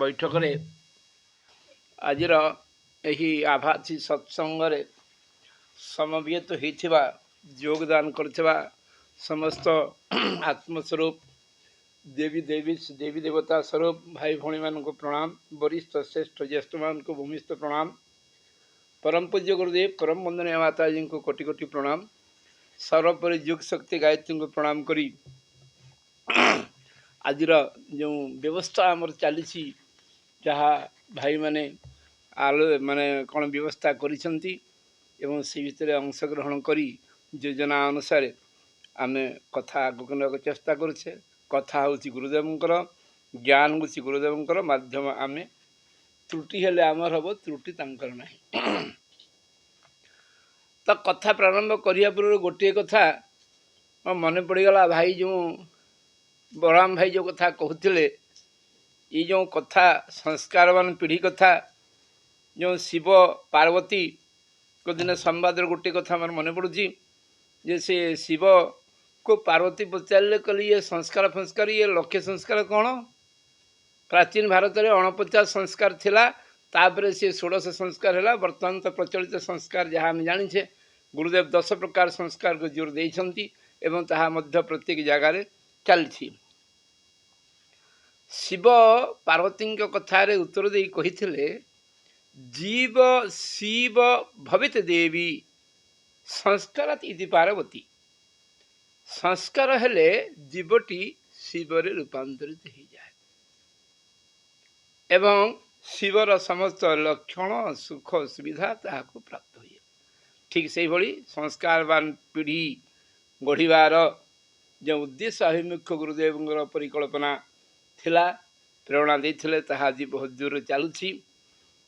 ବୈଠକରେ ଆଜିର ଏହି ଆଭାସୀ ସତ୍ସଙ୍ଗରେ ସମବେତ ହୋଇଥିବା ଯୋଗଦାନ କରିଥିବା ସମସ୍ତ ଆତ୍ମସ୍ୱରୂପ ଦେବୀ ଦେବତା ସ୍ୱରୂପ ଭାଇ ଭଉଣୀମାନଙ୍କୁ ପ୍ରଣାମ। ବରିଷ୍ଠ ଶ୍ରେଷ୍ଠ ଜ୍ୟେଷ୍ଠମାନଙ୍କୁ ଭୂମିଷ୍ଠ ପ୍ରଣାମ। परम पूज्य गुरुदेव परम वंदनीय माताजी को कोटि कोटि प्रणाम। सर्वोपरि युग शक्ति गायत्री को प्रणाम करी आजिर जो व्यवस्था आमर चली जहाँ भाई माने आलो माने कौन व्यवस्था करिसेंती एवं से भितर अंशग्रहण करी योजना अनुसार आमे कथा आगे चेष्टा करुचे। कथा हूँ गुरुदेवंकर ज्ञान हूँ गुरुदेवंकर माध्यम आमे त्रुटि हेले आमर हम त्रुटि तांकर नहीं। तो कथा प्रारंभ करिया पूर्व गोटे कथा मन पड़गला भाई जो बलराम भाई जो कथा कहते ये जो कथा संस्कारवान पीढ़ी कथा जो शिव पार्वती को दिन संवाद गोटे कथा मोर मन पड़ुची जे से शिव को पार्वती पचारे कहली ये संस्कार फंस्कार ये लक्ष्य संस्कार कौन। प्राचीन भारत में 49 संस्कार थिला तापरे से 16 संस्कार है। बर्तमान तो प्रचलित संस्कार जहाँ आम जाचे गुरुदेव 10 प्रकार संस्कार को जोर देइछंती एवं ताहा मध्य प्रत्येक जगार चलछि। शिव पार्वती कथार उत्तर दे कही जीव शिव भवित देवी संस्कारात इति पार्वती। संस्कार हेले जीवटी शिवरे रूपांतरित हो जाए एवं शिवर समस्त लक्षण सुख सुविधा ताहाको प्राप्त हुए। ठीक से भली संस्कारवान पीढ़ी गढ़िबार जो उद्देश्य अभिमुख्य गुरुदेव परिकल्पना थिला प्रेरणा देथिले ताहा आज बहुत दूर चलुछि।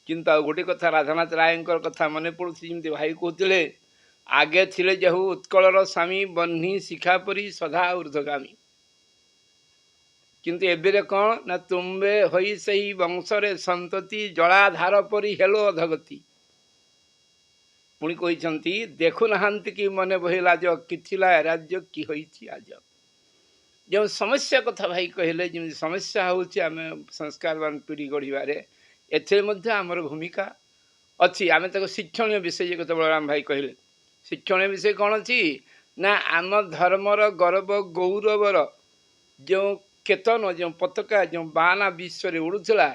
किंतु गोटे कथा राधानाथ राय कथा मन पड़ुछि जमती भाई कहते आगे थिले जहु उत्कलर स्वामी बन्ही शिखापरी सदा ऊर्ध्वगामी किंतु एबेरे कौन ना तुम्बे होई सही वंशरे संतति जलाधार परी हेलो अधगति। पुणी कहते देखु नहांती कि मने बहिला जो किथिला राज्य कि होईछि आज। जो समस्या कथा भाई कहले जमी समस्या होउछि आमे संस्कारवान पीढ़ी गढ़िबारे एथे मध्य आमर भूमिका अच्छी। आमे ताको शिक्षणीय विषय कथा बलराम भाई कहले शिक्षणीय विषय कौन अच्छी ना आम धर्मर गर्व गौरवर जो केतन जो पताका जो बाना विश्व में उड़ूला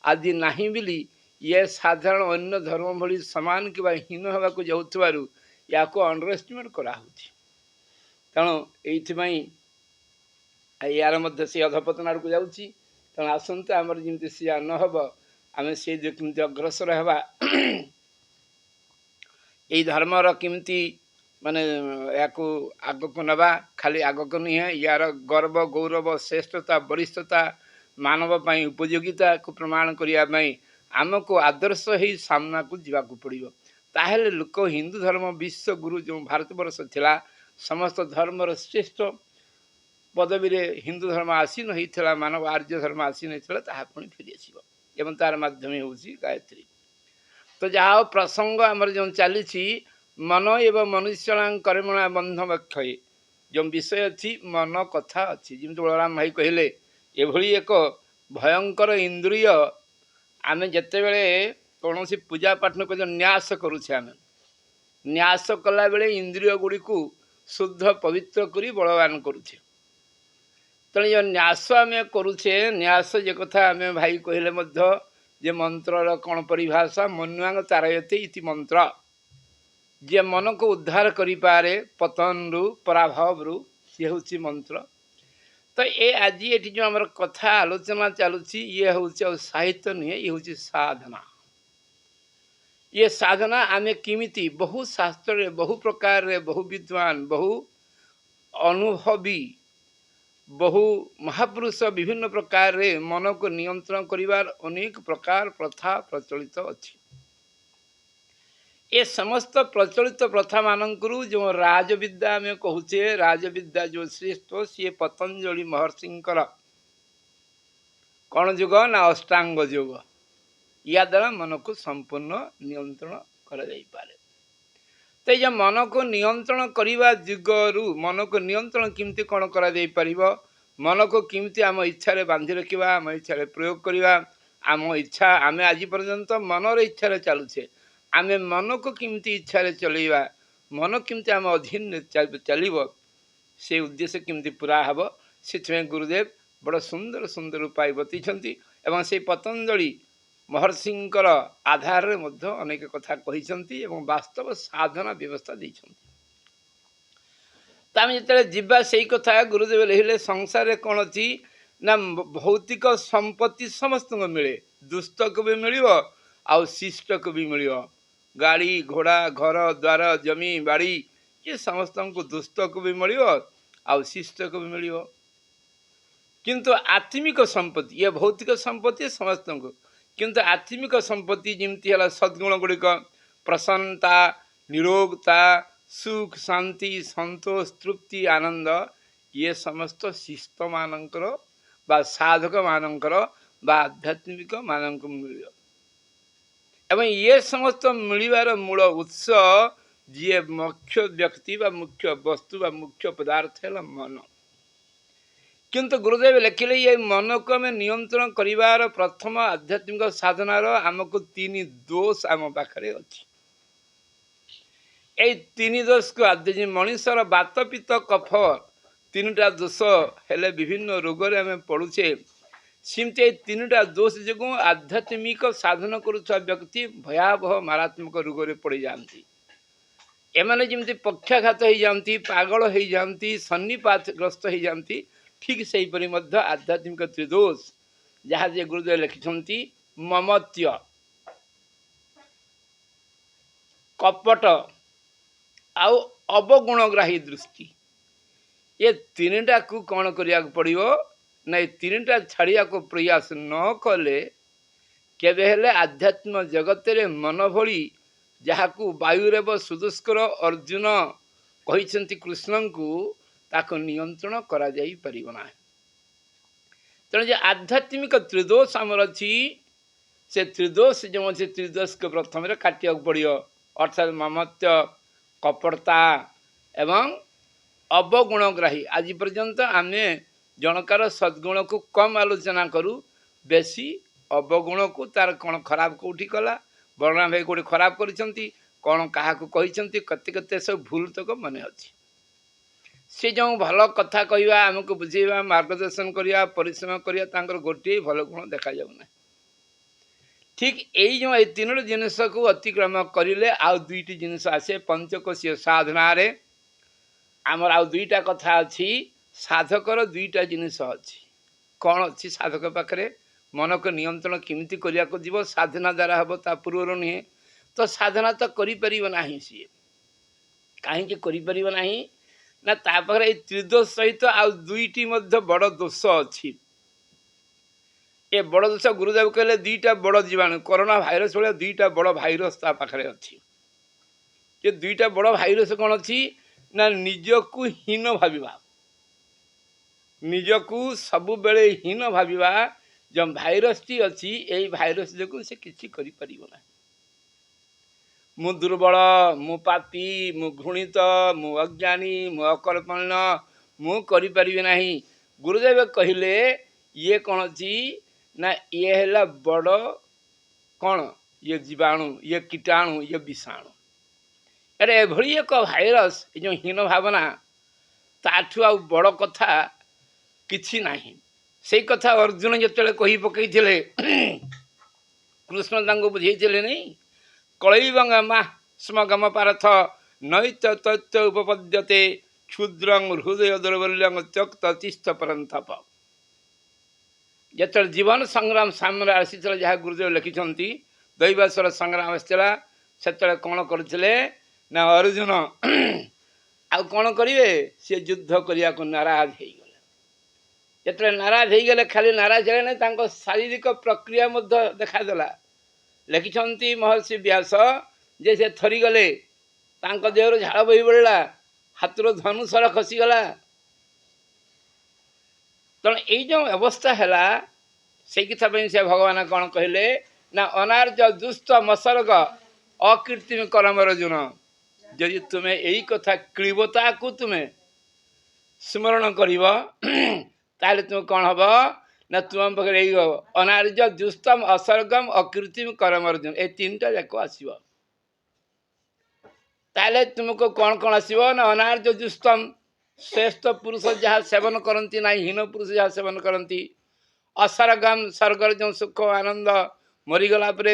आज नहीं बोली ये साधारण अन्य धर्म भली समान कि हीन होगा जाऊँ या अंडर एस्टिमेट करा तेणु ये यार मध्य से अधपतन आड़ को जाऊँगी। तेणु आसंता आमर जमी सी न हम आम से कमी अग्रसर हवा यही धर्मर किमती माने याकू आग को नवा खाली आग को नुहे यार गर्व गौरव श्रेष्ठता वरिष्ठता मानव पाई उपयोगिता को प्रमाण करने आमको आदर्श ही सामना को जावाक पड़ो। ताहले लोक हिंदू धर्म विश्व गुरु जो भारतवर्ष थिला समस्त धर्मर श्रेष्ठ पदवी हिंदू धर्म आसीन होता मानव आर्य धर्म आसीन होता ताहा पुणी फेरी आसो एवं तार माध्यम हूँ गायत्री। तो जहाँ प्रसंग आमर जो चली मन एवं मनुष्यणा कर्मणा बंध वक्षय जो विषय अच्छी मन कथा अच्छी जमी बलराम भाई कहले एभली एक भयंकर इंद्रिय आम जिते बड़े कौन सी पूजा पाठ को न्यास करुचे आम न्यास कला बेले इंद्रिय गुड़ी को शुद्ध पवित्र करी बलवान करुचे। तेणु जो न्यास आम करुचे न्यास जे कथा आम भाई कहले जे मंत्रर कौन परिभाषा मनुआंग तारयते इति मंत्र जे मन को उद्धार करि पारे पतन रु पराभव रु सी हूँ मंत्र। तो ये आज ये जो आम कथा आलोचना चलुची ये हूँ साहित्य नुहे ये हूँ साधना। ये साधना आम किमिति बहु शास्त्र बहु प्रकार बहु विद्वान बहु अनुभवी बहु महापुरुष विभिन्न प्रकार रे मन को नियंत्रण करिवार अनेक प्रकार प्रथा प्रचलित अच्छी। ये समस्त प्रचलित प्रथा मानकरू जो राजविद्या में कहूचे राजविद्या जो श्रेष्ठ सी पतंजलि महर्षिंकर कौन युग ना अष्टांग योग या द्वारा मन को संपूर्ण नियंत्रण करा जाई पारे। तो ये मन को नियंत्रण करने जुगरू मन को नियंत्रण किमती कौन करा जाई परिबो मन को किमती आम इच्छा बांधि रखा आम इच्छा प्रयोग करवा आम इच्छा आम आज पर्यंत मनर इच्छा चलुचे आम मन को किमती इच्छा चलवा मन किमती आम अधीन चलो से उद्देश्य किमती पूरा हम से गुरुदेव बड़ सुंदर सुंदर उपाय बतई एवं से पतंजलि महर्षिंकर आधार में अनेक कथा कही वास्तव साधना व्यवस्था देते आम जो जीवा से कथा गुरुदेव लिखिले संसार कौन अच्छी ना भौतिक संपत्ति समस्त को मिले दुष्ट को भी मिल आउ शिष्ट को भी मिल गाड़ी घोड़ा घर द्वार जमी बाड़ी ये समस्त को दुष्ट को भी मिल आउ शिष्ट को भी मिल किंतु आत्मिक संपत्ति ये भौतिक संपत्ति समस्त को किंतु आत्मिक संपत्ति जमती है सद्गुण गुड़िक प्रसन्नता निरोगता सुख शांति संतोष तृप्ति आनंद ये समस्त शिष्ट मानकर बा साधक मानकर बा आध्यात्मिक मानक मिल एवं ये समस्त मिलवार मूल उत्स जी मुख्य व्यक्ति बा मुख्य वस्तु बा मुख्य पदार्थ है मन किंतु गुरुदेव लिखिले ये मन को आम नियंत्रण करिवार प्रथम आध्यात्मिक साधनार आमको तीन दोष आम पाखे अच्छी ये तीन दोष को आदि मनीषर बात पित्त कफ तीनटा दोष हेले विभिन्न रोग आम पड़ुचे सेमती तीनटा दोष जो आध्यात्मिक साधन करुवा व्यक्ति भयावह मारात्मक रोग पड़ जाती एमाने जमी पक्षाघात हो जाती पागल हो जाती सन्निपातग्रस्त हो जाती ठीक से आध्यात्मिक त्रिदोष जहाँ जे गुरुदेव लिखिं ममत्य कपट आउ अवगुणग्राही दृष्टि ये तीनटा को कौन करिया पड़ो ना तीनटा छाड़िया को प्रयास न कले केबे हेले आध्यात्म जगत रे मन भली जहाँ को वायुरेव सुदुष्कर अर्जुन कही कृष्ण को ताको नियंत्रण करा जाई परिबना तेणु जे आध्यात्मिक त्रिदोष आमर अच्छी से त्रिदोष जो अच्छे त्रिदोष के प्रथम काटिया पड़ो अर्थात ममत्य कपटता एवं अवगुणग्राही आज पर्यंत आम जनकार सद्गुण को कम आलोचना करूँ बेसी अवगुण को तार कौन खराब कौटी कला बलराम भाई कौटी खराब कर कौन क्या कहते कते कते सब भूल तक मन अच्छी से जो भल कथा कहवा आमको बुझेवा मार्गदर्शन करिया परिश्रम करिया गोटे भल गुण देखा जाऊना ठीक यही जो ये तीन जिनस को अतिक्रम करें आउ दुईटी जिनस आसे पंचकोशीय साधना रे आमर आउ दुईटा कथा अच्छी साधकर दुईटा जिनस अच्छी कौन अच्छी साधक पाखे मन को नियंत्रण केमिति करिया को जीव साधना द्वारा हम ता पूर्व नुहे तो साधना तो करिपरिब सी कहीं करिपरिब नाही ना तापर त्रिदोष सहित आउ दुईटी मध्य बड़ दोष अच्छी ये बड़ दोष गुरुदेव कहले दुईटा बड़ जीवाणु कोरोना भाइरस भाया दुईटा बड़ भाइरस ता पाखे अच्छी ये दुईटा बड़ भाइरस कौन अच्छी ना निजकू हीन भाविबा निजकू सबु बेले हीन भाविबा जो भाइरस टी अच्छी यही भाइरस जो से किसी करिपरिब ना मु दुर्बल मु पापी मु घृणित मु अज्ञानी मु अकल्पन मु करिपरिबि नाही गुरुदेव कहले ये कौन अच्छी ना ये है बड़ कौन ये जीवाणु ये कीटाणु ये विषाणु अरे एभली एक भाइरस ये जो हीन भावना ताठू आ बड़ कथा किछि नाही से कथा अर्जुन जिते कही पकई कृष्ण तांको बुझे नहीं कलैवंगमा स्मगम पारथ नैत तत्व उपपद्यते क्षुद्रं हृदय दुर्बल्यं त्यक्त तिष्ठ परंतप जिते जीवन संग्राम सामने आसी जहाँ गुरुदेव लिखिं दैवासुर संग्राम आसला से कौन करते ना अर्जुन आउ कौन करेंगे सी युद्ध करने को नाराज हो गले जिते नाराज हो गले खाली नाराज है ना शारीरिक प्रक्रिया देखादेला लिखिं महर्षि व्यास जे से थरीगले देहर झाड़ बही पड़ा हाथर धनुषर खसीगला तेणु यही जो अवस्था है से कथा से भगवान कौन कहले ना अनार्ज दुष्ट मसर्ग अकीर्तिम करम अर्जुन जदि तुम्हें यही कथा क्लीबता को तुम्हें स्मरण कर तुम कौन हम ନା ତୁମ ପାଖରେ ଏଇ ଅନାର୍ଯ୍ୟ ଦୁଷ୍ଟମ ଅସର୍ଗମ ଅକୃତ୍ରିମ କରମର୍ଜୁନ ଏ ତିନିଟା ଯାକ ଆସିବ। ତାହେଲେ ତୁମକୁ କ'ଣ କ'ଣ ଆସିବ ନା ଅନାର୍ଯ୍ୟ ଦୁଷ୍ଟମ ଶ୍ରେଷ୍ଠ ପୁରୁଷ ଯାହା ସେବନ କରନ୍ତି ନାହିଁ, ହୀନ ପୁରୁଷ ଯାହା ସେବନ କରନ୍ତି। ଅସରଗମ ସ୍ୱର୍ଗର ଯେଉଁ ସୁଖ ଆନନ୍ଦ ମରିଗଲା ପରେ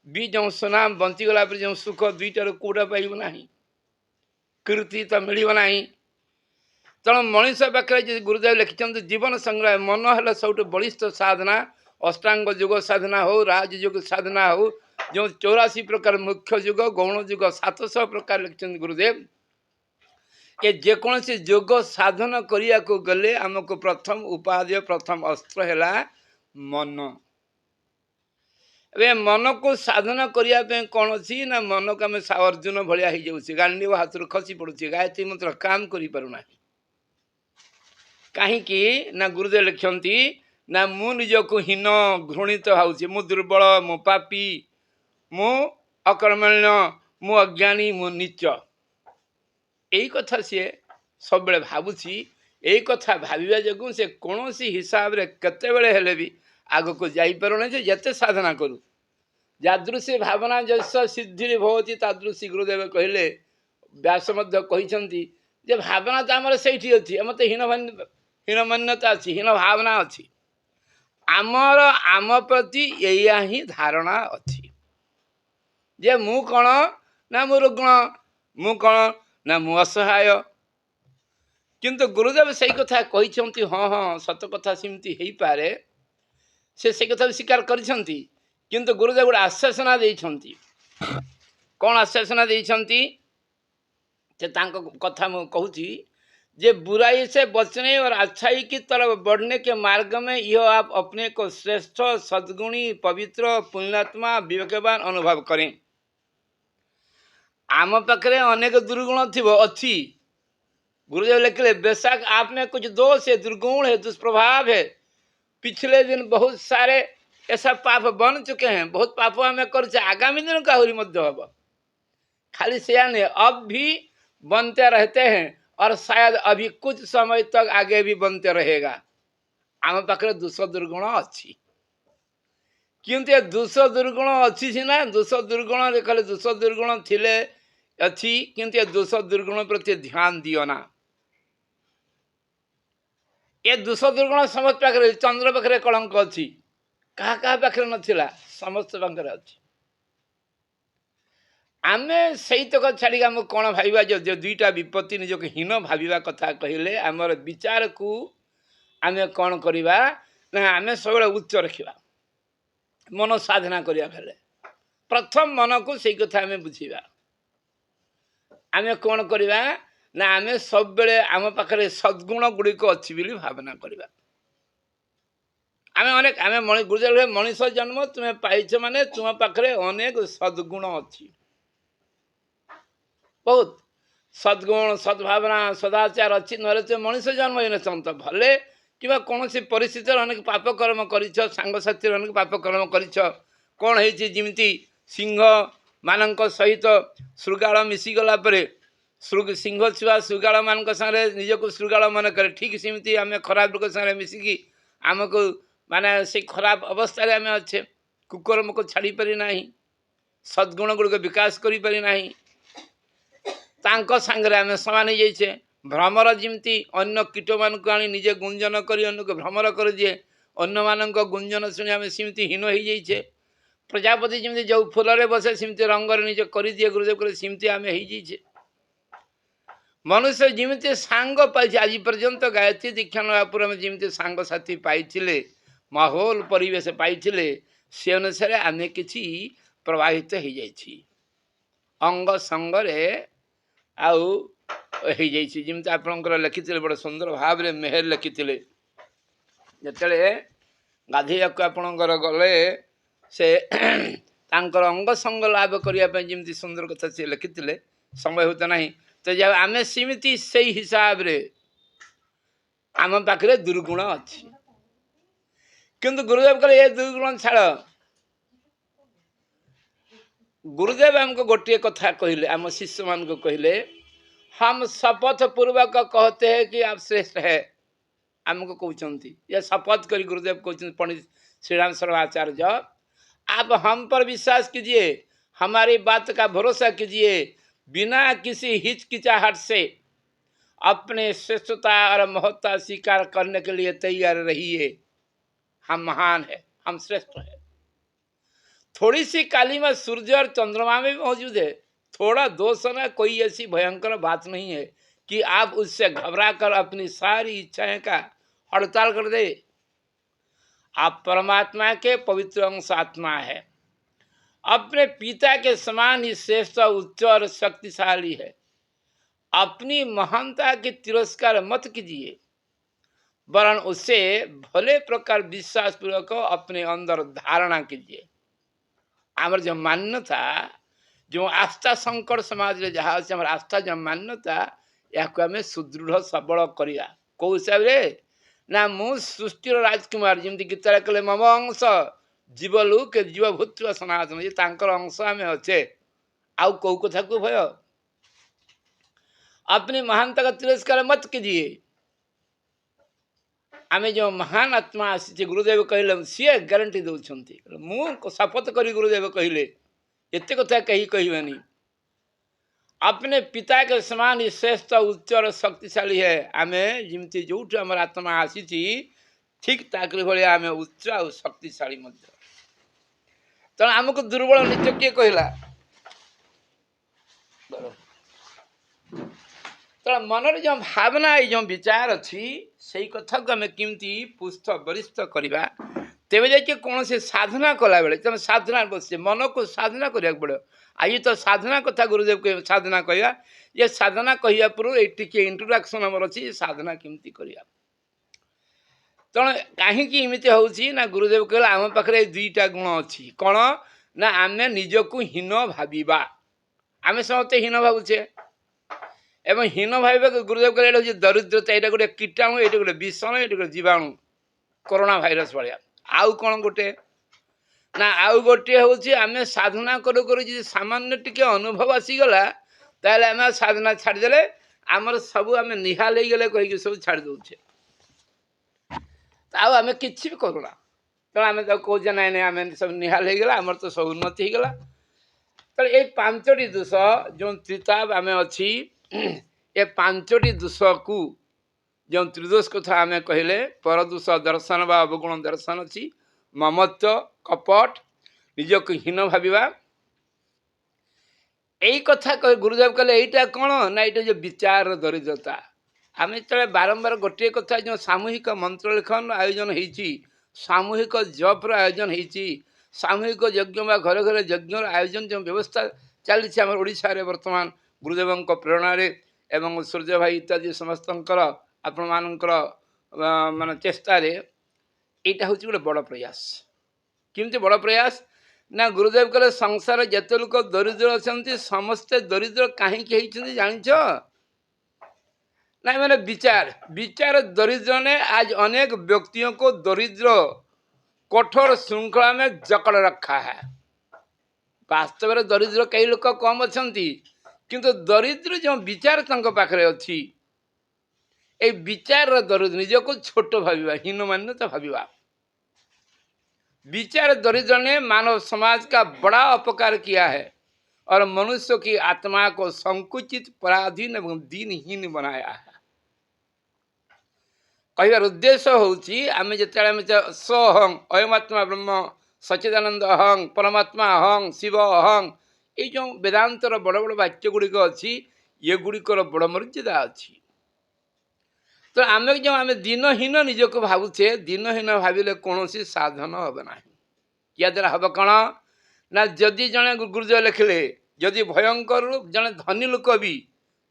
ବି ଯେଉଁ ସୁନାମ ବଞ୍ଚିଗଲା ପରେ ଯେଉଁ ସୁଖ ଦୁଇଟାରୁ କେଉଁଟା ପାଇବ ନାହିଁ, କୀର୍ତ୍ତି ତ ମିଳିବ ନାହିଁ। ତେଣୁ ମଣିଷ ପାଖରେ ଯଦି ଗୁରୁଦେବ ଲେଖିଛନ୍ତି ଜୀବନ ସଂଗ୍ରାମ ମନ ହେଲେ ସବୁଠୁ ବଳିଷ୍ଠ ସାଧନା। ଅଷ୍ଟାଙ୍ଗ ଯୋଗ ସାଧନା ହଉ, ରାଜଯୋଗ ସାଧନା ହଉ, ଯେଉଁ 84 ପ୍ରକାର ମୁଖ୍ୟ ଯୁଗ ଗୌଣ ଯୁଗ 700 ପ୍ରକାର ଲେଖିଛନ୍ତି ଗୁରୁଦେବ। ଏ ଯେକୌଣସି ଯୋଗ ସାଧନ କରିବାକୁ ଗଲେ ଆମକୁ ପ୍ରଥମ ଉପାଦେୟ ପ୍ରଥମ ଅସ୍ତ୍ର ହେଲା ମନ। ଏବେ ମନକୁ ସାଧନ କରିବା ପାଇଁ କ'ଣ ଅଛି ନା ମନକୁ ଆମେ ଅର୍ଜୁନ ଭଳିଆ ହେଇଯାଉଛି, ଗାଣ୍ଡୀବ ହାତରୁ ଖସି ପଡ଼ୁଛି, ଗାୟତ୍ରୀ ମନ୍ତ୍ର କାମ କରିପାରୁନାହିଁ। କାହିଁକି ନା ଗୁରୁଦେବ ଲେଖିଛନ୍ତି ନା ମୁଁ ନିଜକୁ ହୀନ ଘୃଣିତ ଭାବୁଛି, ମୁଁ ଦୁର୍ବଳ, ମୁଁ ପାପୀ, ମୁଁ ଅକର୍ମଣ୍ୟ, ମୁଁ ଅଜ୍ଞାନୀ, ମୁଁ ନୀଚ। ଏଇ କଥା ସିଏ ସବୁବେଳେ ଭାବୁଛି। ଏଇ କଥା ଭାବିବା ଯୋଗୁଁ ସେ କୌଣସି ହିସାବରେ କେତେବେଳେ ହେଲେ ବି ଆଗକୁ ଯାଇପାରୁନାହିଁ। ଯେ ଯେତେ ସାଧନା କରୁ ଯାଦୃଶୀ ଭାବନା ଯଶ ସିଦ୍ଧିରେ ଭବତି ତାଦୃଶୀ ଗୁରୁଦେବ କହିଲେ। ବ୍ୟାସ ମଧ୍ୟ କହିଛନ୍ତି ଯେ ଭାବନା ତ ଆମର ସେଇଠି ଅଛି, ଆମର ତ ହୀନମାନ୍ୟତା ଅଛି, ହୀନ ଭାବନା ଅଛି। ଆମର ଆମ ପ୍ରତି ଏଇଆ ହିଁ ଧାରଣା ଅଛି ଯେ ମୁଁ କ'ଣ ନା ମୁଁ ରୁଗ୍ଣ, ମୁଁ କ'ଣ ନା ମୁଁ ଅସହାୟ। କିନ୍ତୁ ଗୁରୁଦେବ ସେଇ କଥା କହିଛନ୍ତି। ହଁ ହଁ ସତ କଥା ସେମିତି ହେଇପାରେ, ସେ ସେଇ କଥା ସ୍ୱୀକାର କରିଛନ୍ତି। କିନ୍ତୁ ଗୁରୁଦେବ ଗୋଟେ ଆଶ୍ୱାସନା ଦେଇଛନ୍ତି। କ'ଣ ଆଶ୍ୱାସନା ଦେଇଛନ୍ତି ସେ ତାଙ୍କ କଥା ମୁଁ କହୁଛି जे बुराई से बचने और अच्छाई की तरफ बढ़ने के मार्ग में यह आप अपने को श्रेष्ठ सद्गुणी पवित्र पुण्यात्मा विवेकवान अनुभव करें। आम पाखे अनेक दुर्गुण अच्छी। गुरुदेव लिखले बेशक आप में कुछ दोष है, दुर्गुण है, दुष्प्रभाव है। पिछले दिन बहुत सारे ऐसा पाप बन चुके हैं, बहुत पाप हमें कर आगामी दिन का हुई मध्य हब खाली से नहीं, अब भी बनते रहते हैं और शायद अभी कुछ समय तक आगे भी बनते रहेगा। आम पाखे दोष दुर्गुण अच्छी, किंतु ये दोष दुर्गुण अच्छी सीना, दोष दुर्गुण खाली दोष दुर्गुण थिले अच्छी, किंतु ये दोष दुर्गुण प्रति ध्यान दियो ना। ये दोष दुर्गुण समस्त पाखे, चंद्र पाखे कलंक अच्छी, क्या क्या पाखे नथिला, समस्त पाखे अच्छी। आमे सही तक छाड़ी आम कौन भावा जो दुईटा विपत्ति निजक हीन भाविबा कथा कहले आमर विचार को आमे कौन करवा ना आमे सब उच्च रखा मन साधना करिया फेले प्रथम मन को सही कथा आमे बुझीबा। आमे कौन करवा ना आमे सब बेले आम पाखे सद्गुण गुड़िक अच्छी बोली भावना करवा। आमे अनेक आमे गुरुदेव मनीष जन्म तुम्हें पाइछ माने तुम पाखे अनेक सद्गुण अच्छी, बहुत सद्गुण सद्भावना सदाचार अच्छी। ना मनीष जन्म ही भले कि कौन सी परिस्थिति अनेक पाप कर्म करसाथी अनेक पाप कर्म कर कौन होती सिंह मान सहित श्रृगाल मिशीगला सिंह छुआ श्रृगाल मान सारे निजक श्रृगाल मन करे, ठीक सेमती आम खराब लोक सारे मिसिकी आमको माने से खराब अवस्था आम अच्छे। कुकर्म को छाड़ी पारि ना, सद्गुण गुड़िक विकास करि पारि नाही, तांको सांगरे आम समान हो जाइछे। भ्रमर जमती अन्य कीट मान को आनी निजे गुंजन करी अन्य को भ्रमर कर दिए, अन्य मान गुंजन शुणी आम सेमती हीन हो जाइछे। प्रजापति जमी जो फूल बसे सेमती रंगर निजे कर दिए, गुरुदेव कहे सेमती आम हो जाइछे। मनुष्य जमी सांग पाई आज पर्यंत गायत्री दीक्षा नापुर में जमी सांग साथी पाई माहौल परिवेश पाई से अनुसार आम कि प्रभावित हो जाइए अंग संगरे आउ हो जाइए। जमी आपणकर लिखी बड़े सुंदर भाव में मेहर लिखी जिते गाधोया आपणकर गले से तांकर अंग संग लाभ करने जमी सुंदर कथा सी लिखी समय होता ना, तो जब आम सेमती से हिसाब रे आम पाखे दुर्गुण अच्छी। किंतु गुरुदेव कहले ये दुर्गुण छाड़। गुरुदेव हमको गोटे कथा कहले, आम शिष्य मान को कहले हम शपथ पूर्वक कहते हैं कि आप श्रेष्ठ है। आमको कहते ये शपथ कर गुरुदेव कहते पंडित श्रीराम शर्मा आचार्य, आप हम पर विश्वास कीजिए, हमारी बात का भरोसा कीजिए, बिना किसी हिचकिचाहट से अपने श्रेष्ठता और महत्ता स्वीकार करने के लिए तैयार रहिए। हम महान है, हम श्रेष्ठ है। थोड़ी सी काली में सूर्य और चंद्रमा में भी मौजूद है, थोड़ा दोष ना, कोई ऐसी भयंकर बात नहीं है कि आप उससे घबरा कर अपनी सारी इच्छाएं का हड़ताल कर दे। आप परमात्मा के पवित्र अंश आत्मा है, अपने पिता के समान ही श्रेष्ठ, उच्च और शक्तिशाली है। अपनी महानता की तिरस्कार मत कीजिए, वरन उससे भले प्रकार विश्वास पूर्वक अपने अंदर धारणा कीजिए। आमर जो मान्यता, जो आस्था संकट समाज रे जहाँ अच्छे आम आस्था जो मान्यता, या आम सुदृढ़ सबल करा कौ हिसाब रे ना, मु सृष्टिर राजकुमार जमी गीता कहले मम अंश जीवलोक जीवभूत सनातन, ये तांकर अंश आम अच्छे, आउ कौ कथा को भय। अपनी महानता का तिरस्कार मत कीजिए। आम जो महान आत्मा आसी गुरुदेव कहले सी ग्यारंटी दौरान, मु शपथ करी गुरुदेव कहले एत कथा कहीं कहबेनी, अपने पिता के समान ही श्रेष्ठ, उच्च और शक्तिशाली है। आम जमी जो आम आत्मा आसी ठीक ताकरी भाया आम उच्च और शक्तिशाली। तेणु आमको दुर्बल नित्य किए कहला, तो मनर जो भावना जो विचार अच्छी से कथा को आम केमती पुष्ट वरिष्ठ करवा, तेज जाके कौन से साधना कला बेले तुम साधना बस मन को साधना करा पड़ो। आज तो साधना कथा गुरुदेव कह साधना कहवा, ये साधना कहवा पूर्व ये इंट्रोडक्शन आमर अच्छी साधना केमती करवा। तेणु कहीं इमती हो गुरुदेव कहला आम पाखे दुईटा गुण अच्छी, कौन ना आम निजक हीन भावा, आम समस्ते हीन भावुचे एवं हीन भाव गुरुदेव कहले हूँ दरिद्रता, यहाँ गोटे कीटाणु, ये गोटे विषाणु, ये गोटे जीवाणु, कोरोना भाइरस भाया। आउ कौन गोटे ना, आउ गोटे हूँ आम साधना करू करू जी सामान्य टिके अनुभव आसीगला, ताले आम साधना छाड़देले आमर सब आम निहाल हो गले कहीकि सब छाड़ दौचे, आम कि भी करूना। तेणु आम कहे ना ना आम सब निहाल हो गला, आमर तो सब उन्नति होगला। तो ये पांचटी दोष जो त्रिताप आम अच्छी, ये पांचटी दोष को जो त्रिदोष कथा आम कहले, परदोष दर्शन व अवगुण दर्शन अच्छी, ममत्व, कपट, निजक हीन भावा, यही कथा कह गुरुदेव कहले यहीटा कौन ना, ये जो विचार दरिद्रता। आम जो बारंबार गोटे कथा जो सामूहिक मंत्र लेखन आयोजन होती, सामूहिक जपर आयोजन होती, सामूहिक यज्ञ व घरे घरे यज्ञ आयोजन जो व्यवस्था चली आम ओडिशा रे वर्तमान गुरुदेव प्रेरणा एवं सूर्य भाई इत्यादि समस्त आपण मानकर मान चेष्टा यहाँ हूँ गोटे बड़ प्रयास। किमती बड़ प्रयास ना, गुरुदेव कहले संसार जिते लोक दरिद्र अच्छा समस्ते दरिद्र कहीं जानिछ ना, मैंने विचार विचार दरिद्र ने आज अनेक व्यक्तियों को दरिद्र कठोर श्रृंखला में जकड़ रखा है। वास्तव में दरिद्र कई लोग कम अच्छा, किंतु दरिद्र जो विचार पाखे अच्छी, ये विचार दरिद्र निज को छोट भाविबा, हीन मान्यता भाविबा। विचार दरिद्र ने मानव समाज का बड़ा अपकार किया है और मनुष्य की आत्मा को संकुचित, पराधीन एवं दीनहीन बनाया है। कहबार उद्देश्य हूँ आम जो सोहं अयमात्मा ब्रह्म सच्चिदानंद अहं परमात्मा अहं शिव अहं, ये जो वेदांतर बड़ बड़ वाक्य गुड़िक अच्छी, ये गुड़िकर बड़ मर्यादा अच्छी। तो आम जो आम दीनहीन निजक भावुचे, दीनहीन भाविले कौन साधन हम ना। या द्वारा हम कौन ना, जदि जड़े गुरुदेव लिखिले जदि भयंकर जड़े धनी लोक भी,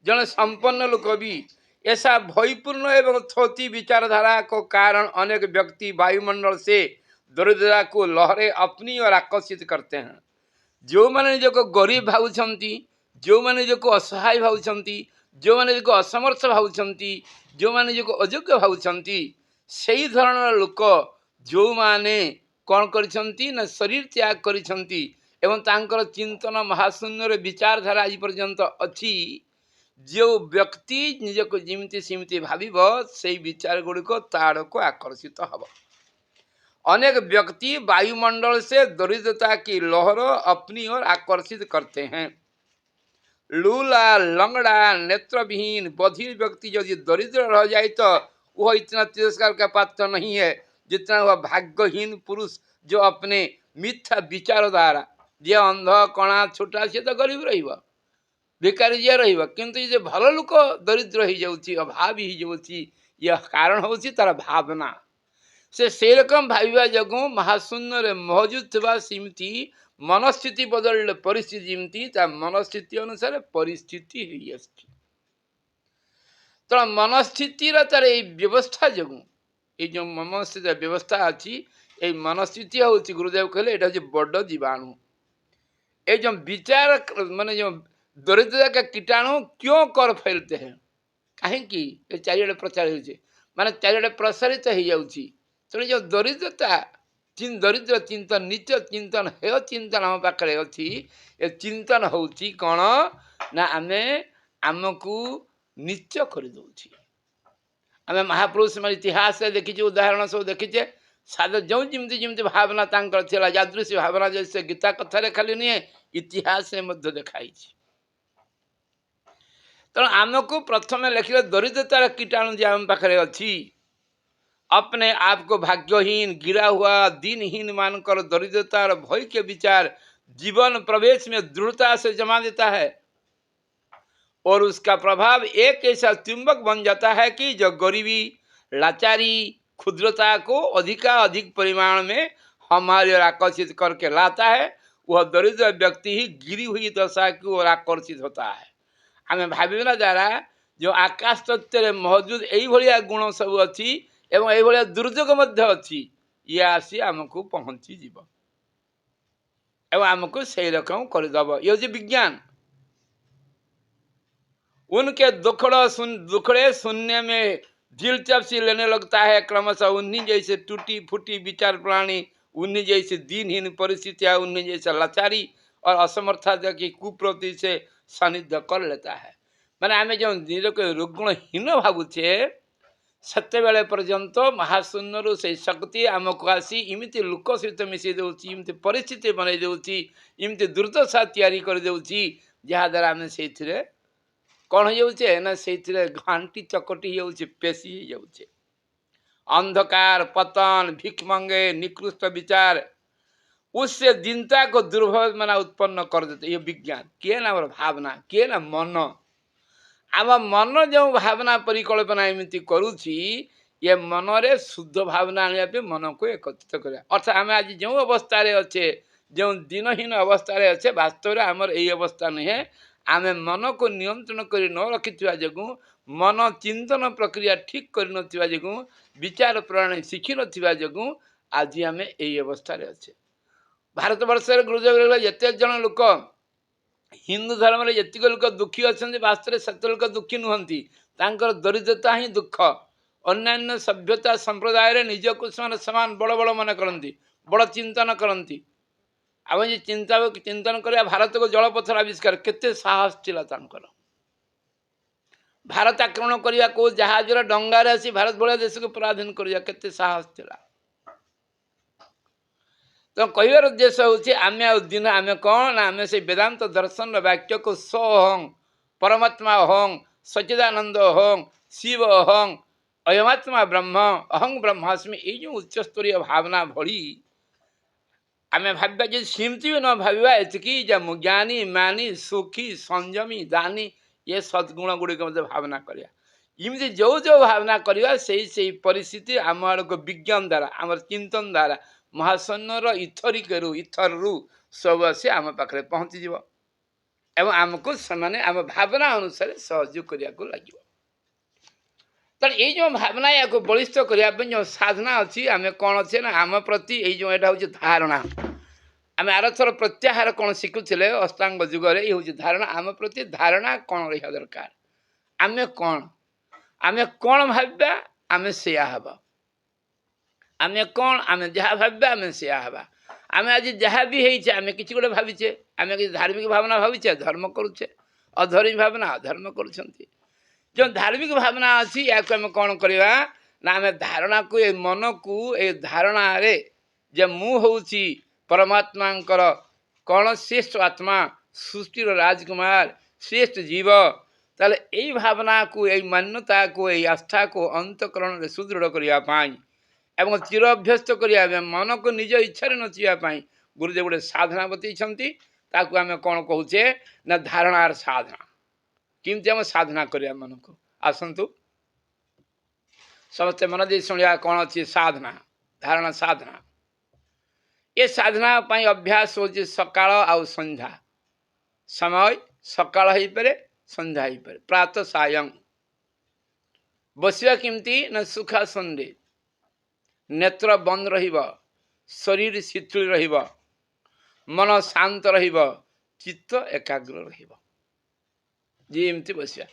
जड़े संपन्न लोक भी, ऐसा भयपूर्ण एवं क्षति विचारधारा को कारण अनेक व्यक्ति वायुमंडल से दरिद्रता को लहरें अपनी ओर आकर्षित करते हैं। जो मैंने निजक गरीब भावुंट, जो मैंने निजक असहाय भावुंट, जो मैंने निजक असमर्थ भावुंट, जो मैंने निजक अयोग्य भावुंट, से धरण लोक जो माने कौन करिसंती ना शरीर त्याग करिसंती एवं तांकर चिंतन महाशून्य विचारधारा आज पर्यंत अच्छी, जो व्यक्ति निजको जिमती सिमती भाविब से विचार गुड़िक ताड़ को आकर्षित हब। अनेक व्यक्ति वायुमंडल से दरिद्रता की लहर अपनी ओर आकर्षित करते हैं। लूला, लंगड़ा, नेत्रविहीन, बधिर व्यक्ति यदि दरिद्र रह जाए तो वह इतना तिरस्कार का पात्र नहीं है जितना वह भाग्यहीन पुरुष जो अपने मिथ्या विचार द्वारा जे अंध कणा छोटा सी तो गरीब रहिबा बेकारी जे रहिबा किंतु जे भल लोक दरिद्र हो जाउची अभावी हो जाउची यह कारण होची तार भावना से रकम भाविबा जगू महाशून्य रे मौजूद थवा सिमती मनस्थिति बदल परिस्थिति जिमती ता मनस्थिति अनुसार परिस्थिति ही आछि। तो मनस्थितिर तार ए व्यवस्था जगू ये जो मनस्थिति व्यवस्था अच्छी ये मनस्थिति हूँ गुरुदेव कहले एटा हूँ बड़ जीवाणु। ये जो विचार माने जो दरिद्रता के कीटाणु क्यों कर फैलते हैं कहीं चारिड़े प्रचार हो माने चारिड़े प्रसारित हो जाउची। तो जो दरिद्रता दरिद्र चिंतन नीच चिंतन हे चिंतन आम पाखे अच्छी ए चिंतन होची कौन ना आमे आमको नीच कर दउची। आम महापुरुष मैं इतिहास देखीचे उदाहरण सब देखीचे साध जो जमी जमी भावना तांकर यादृश्य भावना जैसे गीता कथार खाली नहीं इतिहास मध्य देखाई। तेणु आमको प्रथम लिखिले दरिद्रतार कीटाणु जो आम पाखे अच्छी अपने आप को भाग्यहीन गिरा हुआ दिनहीन मानकर दरिद्रतार भय के विचार जीवन प्रवेश में दृढ़ता से जमा देता है और उसका प्रभाव एक ऐसा चुंबक बन जाता है कि जो गरीबी लाचारी क्षुद्रता को अधिक परिमाण में हमारे ओर आकर्षित करके लाता है। वह दरिद्र व्यक्ति ही गिरी हुई दशा की ओर आकर्षित होता है। हमें भावना द्वारा जो आकाश तत्व में मौजूद यही भाया गुण सब अच्छी एवं यही भाया दुर्योग मध्य अच्छी ये आसी आमको पहुँची जीव एवं आमको से रकम करदब। ये हूँ विज्ञान। उनके दुखड़े शून्य में दिलचस्पी लेने लगता है क्रमशः उन्हीं जैसे टूटी फूटी विचार प्रणाली उन्हीं जैसे दीनहीन परिस्थितियाँ उन्हीं जैसे लाचारी और असमर्थता की कुप्रवृत्ति से सानिध्य कर लेता है। मैंने आम जो निज को रुग्णहीन भावुचे सत्य बेले पर्यंत महाशून्य से शक्ति आमको आसी इमती लोक सहित मिसई देउची इमती परिस्थिति बनई देउची इमती दुर्दशा तैयारी कर देउची जहाँ द्वारा आम से कौन हो जाऊे ना से घाटी चकटी हो पेशी हो जाऊे अंधकार पतन भिख मंगे निकृष्ट विचार उससे दीनता को दुर्भावना उत्पन्न कर देते। ये विज्ञान किए ना भावना किए ना मन आम मन जो भावना परिकल्पना एमती करुच्ची ये मन रे शुद्ध भावना आने मन को एकत्रित कर अर्थात आम आज जो अवस्था अच्छे जो दिनहीन अवस्था अच्छे वास्तव में आमर यही अवस्था नुहे आमे मन को नियंत्रण कर न रखिथिबा जगु मन चिंतन प्रक्रिया ठीक कर नथिबा जगु विचार प्रणाली शिखी नथिबा जगु आज आमे यही अवस्था अच्छे। भारत वर्ष गुरुदेव जिते जन लोक हिंदू धर्म रे जतिक लोक दुखी अच्छा वास्तव में सत लोक दुखी नुहंती तांकर दरिद्रता ही दुख अन्य सभ्यता संप्रदाय निजक समान बड़ बड़ मन करती बड़ चिंतन करती आम जो चिंतन कर भारत को जलपथर आविष्कार केते साहस थिला तांकर भारत आक्रमण करने को जहाज डंगार आसी भारत भाया देश को पराधीन करने केते साहस थिला। तो कहबार उद्देश्य हूँ आम दिन आम कौन आम से वेदांत दर्शन वाक्य को सोहं परमात्मा अहं सच्चिदानंद अहं शिव अहं अयमात्मा ब्रह्म अहं ब्रह्मास्मि ये जो उच्चस्तरीय भावना भली आम भाव जो सिमती भी न भावा एतिकी जब ज्ञानी मानी सुखी संयमी दानी ये सद्गुण गुड़िक भावना करिया इमती जो जो भावना करवा से परिस्थिति आम आड़ को विज्ञान द्वारा आम चिंतन द्वारा महाशून्यर इथर रु सब से आम पाखे पहुँची जीव एवं आमको समान आम भावना अनुसार सहयोग करने को लगे। तो ये जो भावना या बलिष्ठ करने जो साधना अच्छी आम कौन अच्छे ना आम प्रति ये जो यहाँ हूँ धारणा आम आरथर प्रत्याहार कौन शिखुले अष्टांग जुगर ये हूँ धारणा आम प्रति धारणा कौन रहा दरकार आम कौन भाव्या आम से हवा आम कौन आम जहाँ भाव्या आम से हवा आम आज जहाँ भी आम कि गोटे भावीचे आम कि धार्मिक भावना भावीचे धर्म करुचे अधर्मी भावना अधर्म करुछंती जो धार्मिक भावना अच्छी या आम कौन करवा ना आम धारणा को ए मन को ए धारणा रे जे मु हूँ परमात्मा कौन श्रेष्ठ आत्मा सृष्टिर राजकुमार श्रेष्ठ जीव ताले यही भावना को यही मान्यता को यही आस्था को अंतकरण में सुदृढ़ करने एवं चिर अभ्यस्त करने मन को निज इच्छा नचापी गुरुदेव गोटे साधना बतई आम कौन कहे ना धारणार साधना किमती आम साधना करवा मन को आसतु समस्ते मन दे शुणा कौन अच्छी साधना धारणा साधना ये साधना अभ्यास हूँ सकाळ आ संध्या समय सकाळ हो पारे संध्या हो पारे प्रातः सायं बसवा किमती न सुखासन नेत्र बंद रहिबा शरीर शिथिल रहिबा मन शांत रहिबा चित्त एकाग्र रहिबा जी एमती बसवा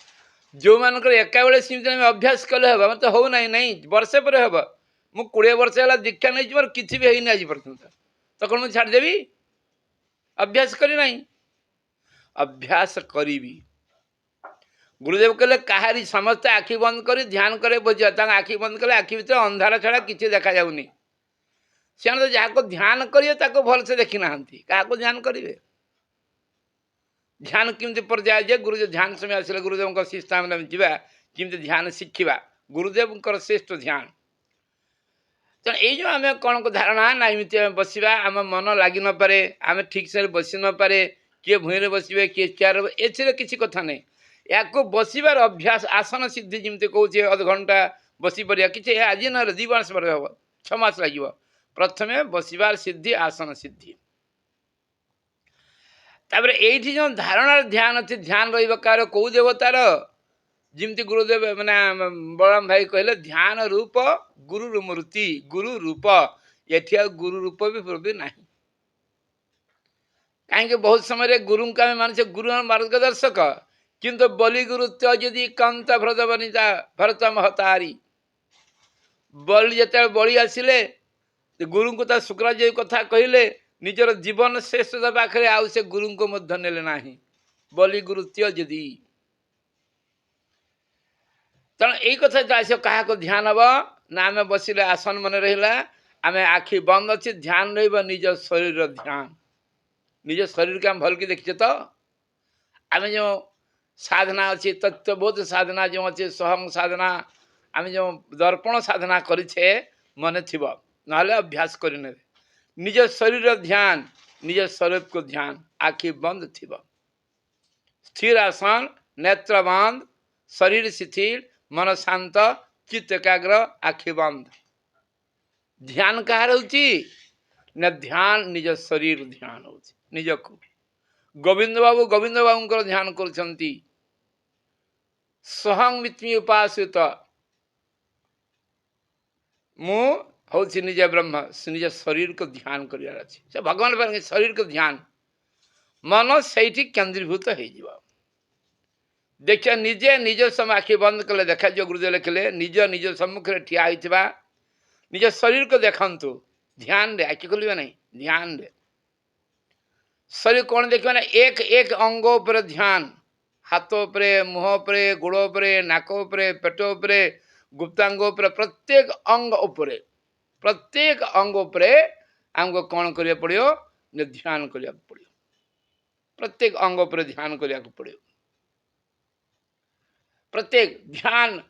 जो मानक एका बेले सीमित अभ्यास कले हम मत हो नहीं वर्षे पर हम मु 20 वर्ष है दीक्षा नहीं मोर किसी भी है आज पर्यंत तो कौन मुझे छाड़देवी अभ्यास करी नहीं अभ्यास करी गुरुदेव कहले कहारी समस्ते आखि बंद कर ध्यान करे बुझा आखि बंद कले आखि भर अंधार छड़ा किसी देखा जाऊनी से तो जहाँ ध्यान करेंगे भल से देखी ना क्या ध्यान करेंगे ध्यान किमती पर्याय जे गुरुदेव ध्यान समय आसे गुरुदेव शिष्टा जा किमती ध्यान शिखा गुरुदेव श्रेष्ठ ध्यान तेना ये जो आम कौन को धारणा ना एमती बसवा आम मन लग न पारे आम ठीक से बसी न पारे किए भूई बसवे किए चेयर ए किसी कथा नहीं या बसबार अभ्यास आसन सिद्धि जमी कहे अध घंटा बसी पड़ा कि आज ना 2 मास पर हम 6 मास लगे प्रथम बसबार सिद्धि आसन सिद्धि तापर ये जो धारणा ध्यान अच्छे ध्यान कार कौ देवतार जमती गुरुदेव मैंने बलराम भाई कहले ध्यान रूप गुरु मूर्ति गुरु रूप ये गुरु रूप भी ना कहीं बहुत समय गुरु का मानसे गुरु मार्गदर्शक किंतु बलि गुरु त्यजदी कांत भरत बनिता भरत महतारी बलि जिते बलि आसिले गुरु को शुक्राचार्य कथा कहले निजर जीवन श्रेष्ठता पाखे आउ से गुरु को मध्य नेले नाही बलि गुरु त्यजदी तेणु यही कथा आस क्या ध्यान हम ना आम बसिले आसन मन रहा आम आखि बंद अच्छे ध्यान निज शरीर ध्यान निज शरीर के आम भल कि देखिए तो आम जो साधना अच्छी तत्वबोध साधना जो अच्छे सहंग साधना आम जो दर्पण साधना करे मन थी ना अभ्यास कर निज शरीर ध्यान निज स्वरूप को ध्यान आखि बंद थी स्थिर आसन नेत्र बंद शरीर शिथिल मन शांत चित्त एकाग्र आखि बंद ध्यान कहाँ रोची न ध्यान निज शरीर ध्यान हो निज को गोविंद बाबू ध्यान कर सहंग मित्मी उपासित मु हूँ निज ब्रह्म निज शरीर को ध्यान कर भगवान पर शरीर को ध्यान मन से केन्द्रीभूत हो देखिए निजे निज समय आखि बंद कले देखा जो गुरुदेव लिखले निज निज सम्मुख ठिया होता निज शरीर को देखु ध्यान दे आखि खोल नहीं ध्यान दे शरीर कौन देखिए ना एक एक अंग पर ध्यान हाथ उपरे मुह उपरे गोड़ उपरे नाक उपरे पेट उपरे गुप्तांग उपरे प्रत्येक अंग उपरे आमको कौन करिया पड़ियो ध्यान करिया पड़ियो प्रत्येक अंग उपरे ध्यान करिया पड़ियो प्रत्येक ध्यान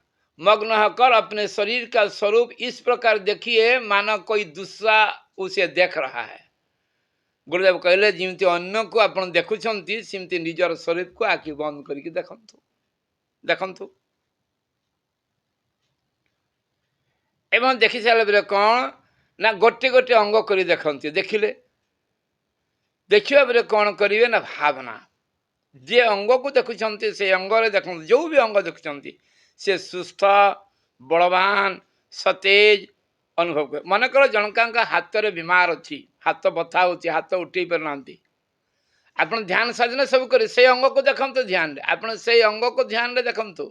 मग्न होकर अपने शरीर का स्वरूप इस प्रकार देखिए मानो कोई दूसरा उसे देख रहा है गुरुदेव कहले जमती अन्य को आप देखुंट सेमती निजर शरीर को आखि बंद करके देखु एवं देखी सारे कौन ना गोटे गोटे अंग कर देखते देखिले देखा बेले कौन करेंगे ना भावना जे अंग को देखुंट से अंग देखते जो भी अंग देखुंट से सुस्थ बलवान सतेज अनुभव कर मनकर जनका हाथ में बीमार अच्छी हाथ बथा हो हाथ उठे पार ना आप ध्यान साधना सब करें से अंग को देखते ध्यान आप से अंग को ध्यान देखु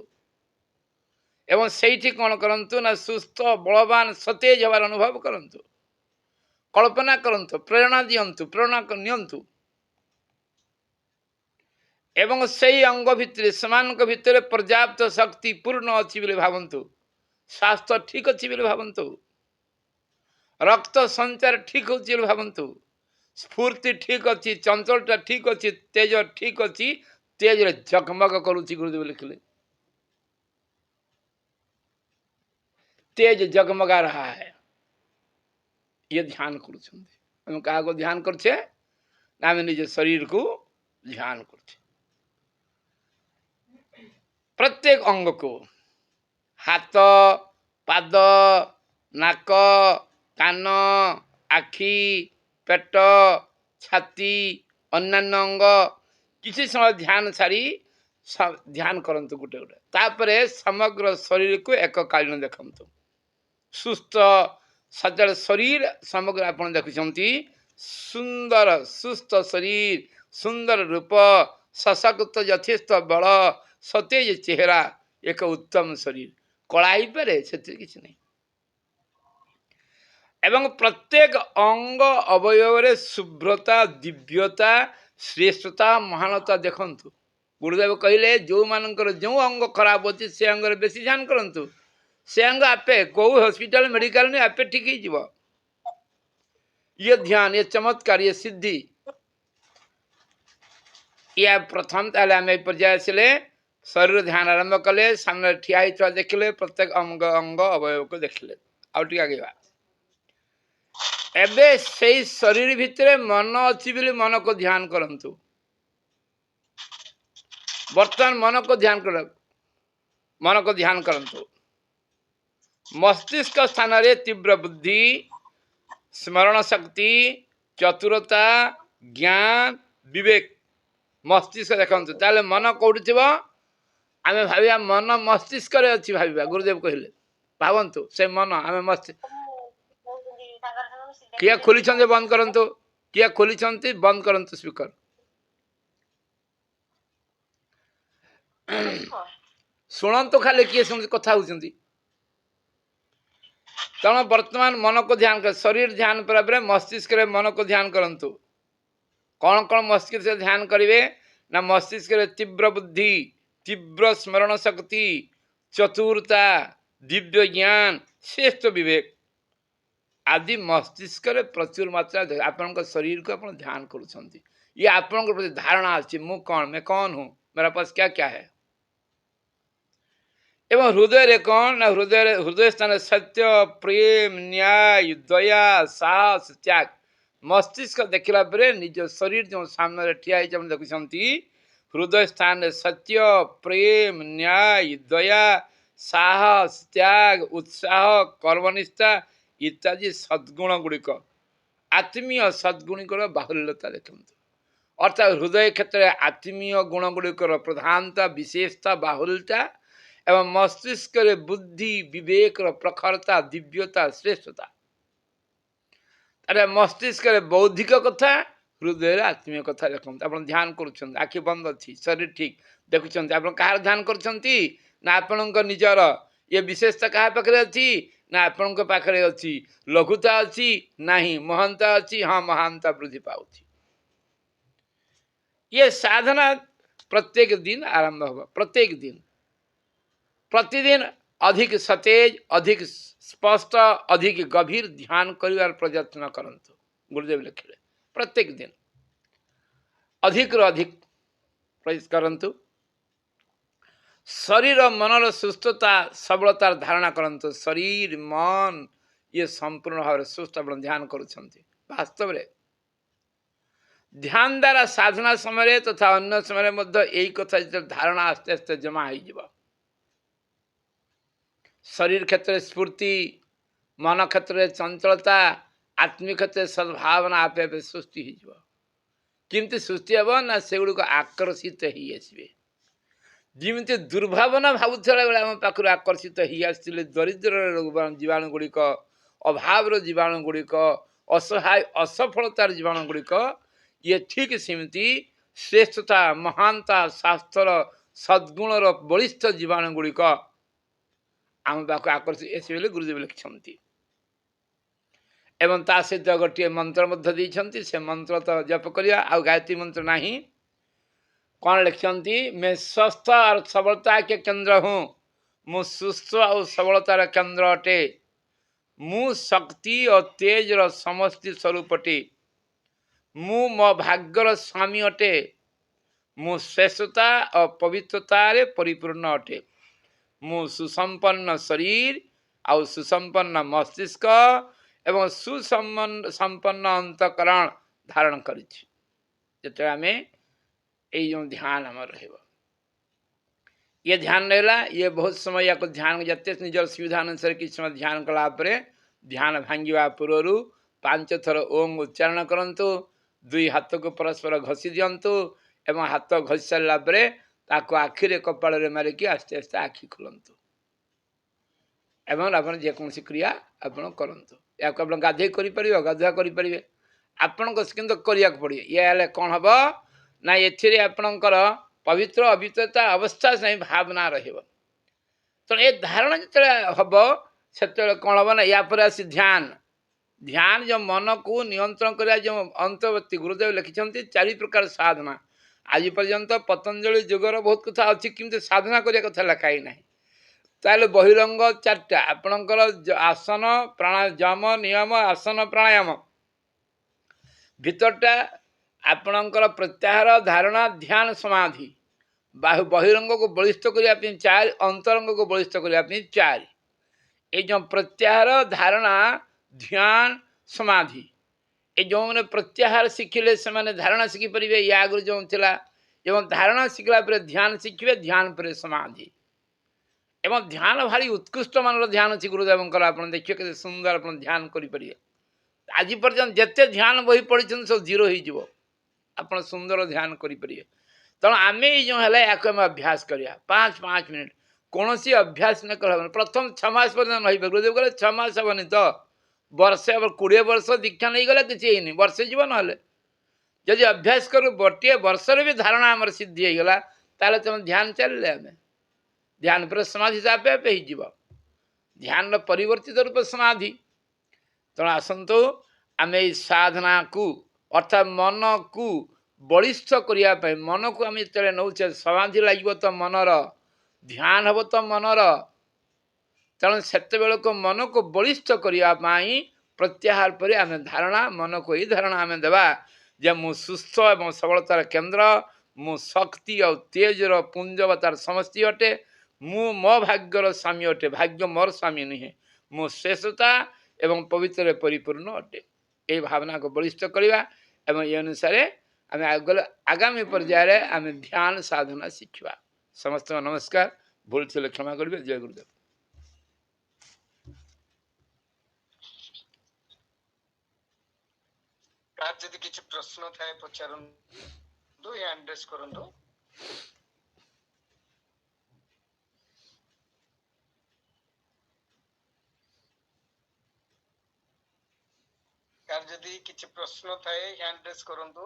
एवं से कौन करूँ ना सुस्थ बलवान सतेज हबार अनुभव करूँ कल्पना करूँ प्रेरणा दिंतु प्रेरणा नियंतु एवं से अंग भितर सेमानक भितर पर्याप्त शक्ति पूर्ण अच्छी बोले भावन्तु स्वास्थ्य ठीक अच्छी बोले भावन्तु रक्त संचार ठीक होची बोले भावन्तु स्फूर्ति ठीक अच्छी चंचलता ठीक अच्छी तेज ठीक अच्छी तेज रे जगमग करुची गुरुदेव लिखले तेज जगमगा रहा है ये ध्यान करुछंती हम कहा को ध्यान करछे ना हम निज शरीर को ध्यान करछे प्रत्येक अंग को हाथ पाद नाक कान आखि पेट छाती अन्यान्य अंग किसी समय ध्यान सारी ध्यान करंतु गुटे गुटे तापरे समग्र शरीर को एककालीन देखंतु सुस्थ सजल शरीर समग्र आपण देखुछंती सुंदर सुस्थ शरीर सुंदर रूप सशक्त यथेष्ट बल सतेज चेहरा एक उत्तम शरीर कलाई परे से किसी नहीं एवं प्रत्येक अंग अवयव रे शुभ्रता दिव्यता श्रेष्ठता महानता देखंतु गुरुदेव कहले जो मानकर जो अंग खराब होची से अंग रे बेसी ध्यान करंतु से अंग आपे को हॉस्पिटल मेडिकल में आपे ठीक ही जीव ये ध्यान ये चमत्कार ये सिद्धि या प्रथम ताले आम पर्याय से शरीर ध्यान आरंभ कले सामने ठिया ही देखले प्रत्येक अंग अंग अवयव को देखले आउट आगे एबे से शरीर भितर मन अच्छी बोली मन को ध्यान करंतु वर्तमान मन को ध्यान कर मन को ध्यान करंतु मस्तिष्क स्थान रे तीव्र बुद्धि स्मरण शक्ति चतुरता ज्ञान विवेक मस्तिष्क देखंतु ताले मन कोठी थिबो आमे भाबिया मन मस्तिष्क रे अछि भाबिया गुरुदेव कहले भावंतु से मन आमे मस्तिष्क किया खोली छंदे बंद करंतु किया खोली छंती बंद करंतु स्पीकर सुनंतु खाली किए सुन कथा होचंती तण वर्तमान मन को ध्यान कर शरीर ध्यान पर मस्तिष्क रे मन को ध्यान करंतु कौन कौन मस्तिष्क से ध्यान करिवे ना मस्तिष्क रे तीव्र बुद्धि तीव्र स्मरण शक्ति चतुरता दिव्य ज्ञान श्रेष्ठ विवेक आदि मस्तिष्क रे प्रचुर मात्रा आपन शरीर को अपन ध्यान करुछंती ये आपन प्रति धारणा अछि मु कौन मैं कौन हूँ मेरा पास क्या क्या है एवं हृदय रे कौन ना हृदय स्थान सत्य प्रेम न्याय दया साहस त्याग मस्तिष्क देखला बेले निज शरीर जो सामने रे ठिया हम देखुछंती हृदय स्थान रे सत्य प्रेम न्याय दया साहस त्याग उत्साह कर्मनिष्ठा इत्यादि सद्गुण गुड़िक आत्मीय सद्गुणिकर बाहुल्यता देखते अर्थात हृदय क्षेत्र आत्मीय गुण गुड़िकर प्रधानता विशेषता बाहुल्यता एवं मस्तिष्क बुद्धि विवेक प्रखरता दिव्यता श्रेष्ठता अरे मस्तिष्क बौद्धिक कथा हृदय आत्मीय कथा देखते आप ध्यान कर आखि बंद अच्छी शरीर ठीक देखुं आप कहार ध्यान करछंती ना आपण निजर ये विशेषता क्या पाखे अच्छी ना आपण पाखे अच्छी लघुता अच्छी नहीं महानता अच्छी हाँ महानता वृद्धि पाउछि ये साधना प्रत्येक दिन आरंभ होगा प्रत्येक दिन प्रतिदिन अधिक सतेज अधिक स्पष्ट अधिक गभीर ध्यान करिवार प्रयत्न करंतु गुरुदेव लिखिले प्रत्येक दिन अधिक रो अधिक प्रयास करंतु शरीर मनर सुस्थता सबलतार धारणा करंतु शरीर मन ये संपूर्ण भाव सुस्थ अपन ध्यान करुछंती वास्तव रे ध्यान द्वारा साधना समय तथा अन्य समय मध्य यही कथा धारणा आस्ते आस्ते जमा हो जाए शरीर क्षेत्र स्फूर्ति मन क्षेत्र चंचलता आत्मिक क्षेत्र सद्भावना आपे आपे सृष्टि हो किमती सृष्टि हम ना से गुड़ आकर्षित ही आसवे जमी दुर्भावना भावुला बेले आम पाखु आकर्षित ही आसते दरिद्र जीवाणु गुड़िक अभाव जीवाणु गुड़िक असहाय असफलतार जीवाणु गुड़िक ये ठीक सेमती श्रेष्ठता महानता शास्त्र सद्गुणर बलिष्ठ जीवाणु गुड़िक आम पाक आकर्षित ऐसे गुरुदेव लिखिं एवं ता सहित गोटे मंत्र से मंत्र तो जप करिया आ गायत्री मंत्र नहीं कौन लिखती मैं स्वस्थ और सबलता के केंद्र हूँ मु सुस्थ और सबलतार केंद्र अटे मु शक्ति और तेज समष्टि स्वरूप अटे मु मो भाग्यर स्वामी अटे मु श्रेष्ठता और पवित्रतार परिपूर्ण अटे मु सुसंपन्न शरीर और सुसंपन्न मस्तिष्क एवं सुसंपन्न अंतकरण धारण करिछि जेते आमे ए जो ध्यान हमर रहबो ये ध्यान रहला ये बहुत समय या ध्यान जते निजर सुविधा अनुसार कि समय ध्यान कला परे ध्यान भांगिवा पूर्वरु 5 थर ओम उच्चारण करंतु दुई हाथ को परस्पर घसी दियंतु एवं हाथ घसी सारा परे ताको आखिरे कपाल रे मारे कि आस्ते आस्ते आखि खोलंतु एवं आपण जे कौन क्रिया आपण करंतु या को आपण गाधे करि परिबो गाधुआ करि परिबे आपण को किंतु करिया पड़िए ये हेले कोन हबो ना एथिरे आपणकर पवित्र अवित्रता अवस्था से भावना रहिबो तो ए धारणा जते हबो सेते कोन हबो ना या पर आसी ध्यान ध्यान जो मन को नियंत्रण करिया जो अंतर्वर्ती गुरुदेव लिखिछंती 4 प्रकार साधना आज पर्यंत पतंजलि जुगर बहुत कथा अछि किंतु साधना करिया कथा लखाई नाही ताले बहिरंग 4टा आपणकर आसन प्राणायाम नियम आसन प्राणायाम भीतरटा आपणकर प्रत्याहार धारणा ध्यान समाधि बाहु बहिरंग को बलिष्ठ करने 4 अंतरंग को बलिष्ठ करने 4 ये जो प्रत्याहार धारणा ध्यान समाधि ये जो मैंने प्रत्याहार शिखिले से मैंने धारणा शिखी पारे या आगु जो थिला एवं धारणा शिखला पर ध्यान शिखिबे ध्यान पर समाधि एवं ध्यान भारी उत्कृष्ट मानर ध्यान अच्छी गुरुदेव आप देखिए के सुंदर आप ध्यान करें आज पर्यंत जिते ध्यान बही पढ़ी सब जीरो हो आप सुंदर ध्यान करें तेणु आम जो है या अभ्यास करिया 5-5 मिनट कौन सी अभ्यास न कर प्रथम 6 मास पर्यटन रही गुरुदेव कहले 6 मास हेनी तो वर्षे 20 वर्ष दीक्षा नहीं गला किसी वर्षे जीव ना जदि अभ्यास करूँ गोटे वर्ष भी धारणा आम सिद्धि होगला ताले तुम ध्यान चलिए आम ध्यान पर समाधि आप ध्यान परिवर्तित रूप समाधि तेणु आसतु आम साधना को अर्थात मन को बलिष्ठ करने मन को आम जो नौचे समाधि लगे तो मनर ध्यान हम तो मनर तेणु से को मन को बलिष्ठ करने प्रत्याहार पर आम धारणा मन को ही धारणा आम देवा जे मु सुस्थ एवं सबलतार केन्द्र मु शक्ति और तेजर पुंजवतार समष्टि अटे मु मो भाग्यर स्वामी अटे भाग्य मोर स्वामी नुहे मु श्रेष्ठता एवं पवित्र परिपूर्ण अटे ये भावना को बलिष्ठ करवा एवं ये अनुसार आम आगामी पर्याय आम ध्यान साधना शिखा समस्त नमस्कार भूल थे क्षमा करेंगे जय गुरुदेव जदि किसी प्रश्न थाए पचारंतु या एड्रेस करंतु जदि किसी प्रश्न थाए या एड्रेस करंतु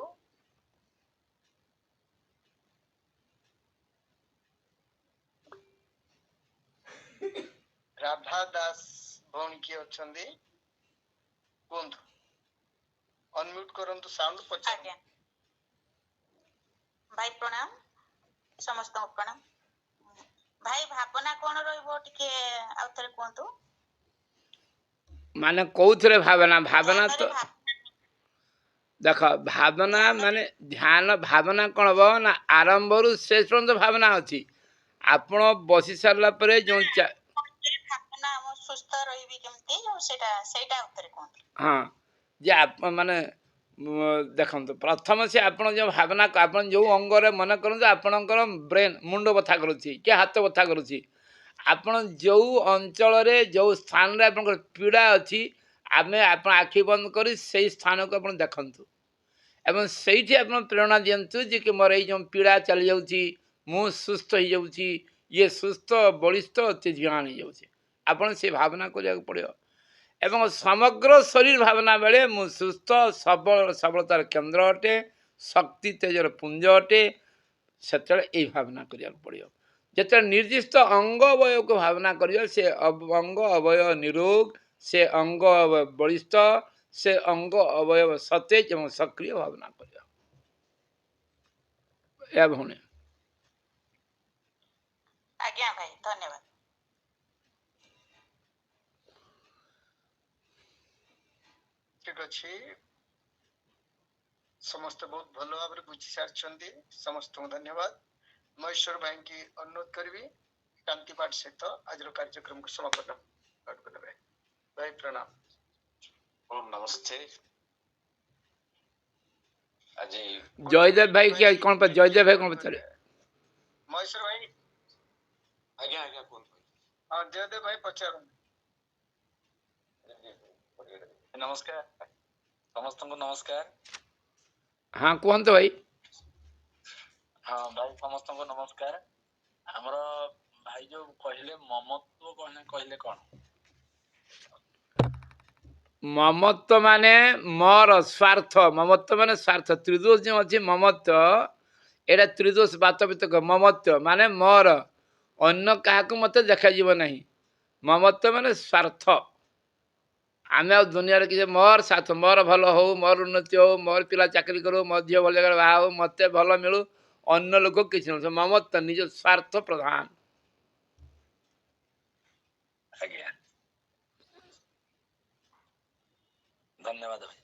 राधा दास भौणी की अच्छंदी कोंतु अनम्यूट करंतु साउंड पचार भाई प्रणाम समस्त प्रणाम भाई भावना कोन रहबो टिके आउथरे कोंतु माने कौथरे भावना भावना तो देख भावना माने ध्यान भावना कौन हम ना आरंभ रु शेष पर्यंत भावना अच्छी आपण बसी सारा पर जो भावना सुस्थ रहिबी केमती सेटा सेटा आउथरे कोंतु हाँ जे आप माने देखो प्रथम से आप जो भावना आप जो अंगर मन कर आपणकर ब्रेन मुंड बथा करुच्ची कि हाथ बथा करुच्ची आपण जो अंचल जो स्थान आप पीड़ा अच्छी आम आप आखि बंद कर स्थान को आप देखु एवं से आप प्रेरणा दिंतु जे कि मोर जो पीड़ा चली जाऊँगी मु सुस्थ हो जाऊँगी ये सुस्थ बलिष्ठ तेजवान हो जाऊँगी आपड़ से भावना करा पड़ो एवं समग्र शरीर भावना बेले मु सुस्थ सबलतार केन्द्र अटे शक्ति तेजर पुंज अटे से भावना करा पड़ो जिते निर्दिष्ट अंग अवयव को भावना कर से अंग अवयव निरोग से अंग अवयव बलिष्ठ से अंग अवयव सतेज एवं सक्रिय भावना कर। ଭାଇ ଧନ୍ୟବାଦ। ଠିକ ଅଛି, ସମସ୍ତେ ବହୁତ ଭଲ ଭାବରେ ବୁଝି ସାରିଛନ୍ତି, ସମସ୍ତଙ୍କୁ ଧନ୍ୟବାଦ। ମହେଶ୍ୱର ଭାଇକି ଅନୁରୋଧ କରିବି ଶାନ୍ତି ପାଠ ସହିତ ଆଜିର କାର୍ଯ୍ୟକ୍ରମକୁ ସମାପନ କରିଦେବେ। ଭାଇ ପ୍ରଣାମ। ଓମ୍ ନମସ୍ତେ। ଆଜି ଜୟଦେବ ଭାଇ କି କଣ ଜୟଦେବ ଭାଇ କଣ ପଚାରେ? ମହେଶ୍ୱର ଭାଇ ଆଜ୍ଞା ଆଜ୍ଞା କୁହନ୍ତୁ। ହଁ ଜୟଦେବ ଭାଇ ପଚାରନ୍ତୁ। ନମସ୍କାର, ସମସ୍ତଙ୍କୁ ନମସ୍କାର। ହଁ କୁହନ୍ତୁ ଭାଇ। ହଁ ଭାଇ ସମସ୍ତଙ୍କୁ ନମସ୍କାର। ଆମର ଭାଇ ଯୋଉ କହିଲେ ମମତ୍ଵ କହିଲେ କଣ? ମମତ୍ଵ ମାନେ ମୋର ସ୍ୱାର୍ଥ, ମମତ୍ଵ ମାନେ ସ୍ୱାର୍ଥ। ତ୍ରିଦୋଷ ଯେଉଁ ଅଛି ମମତ୍ଵ, ଏଇଟା ତ୍ରିଦୋଷ ବାତବିତକ। ମମତ୍ଵ ମାନେ ମୋର, ଅନ୍ୟ କାହାକୁ ମତେ ଦେଖାଯିବ ନାହିଁ। ମମତ୍ଵ ମାନେ ସ୍ୱାର୍ଥ। ଆମେ ଆଉ ଦୁନିଆରେ କିଛି ମୋର ସ୍ୱାର୍ଥ, ମୋର ଭଲ ହଉ, ମୋର ଉନ୍ନତି ହଉ, ମୋର ପିଲା ଚାକିରି କରୁ, ମୋ ଝିଅ ଭଲ ଜାଗାରେ ବାହା ହଉ, ମତେ ଭଲ ମିଳୁ, ଅନ୍ୟ ଲୋକ କିଛି ନୁହେଁ। ମମତ୍ଵ ନିଜ ସ୍ୱାର୍ଥ ପ୍ରଧାନ। ଆଜ୍ଞା ଧନ୍ୟବାଦ ଭାଇ।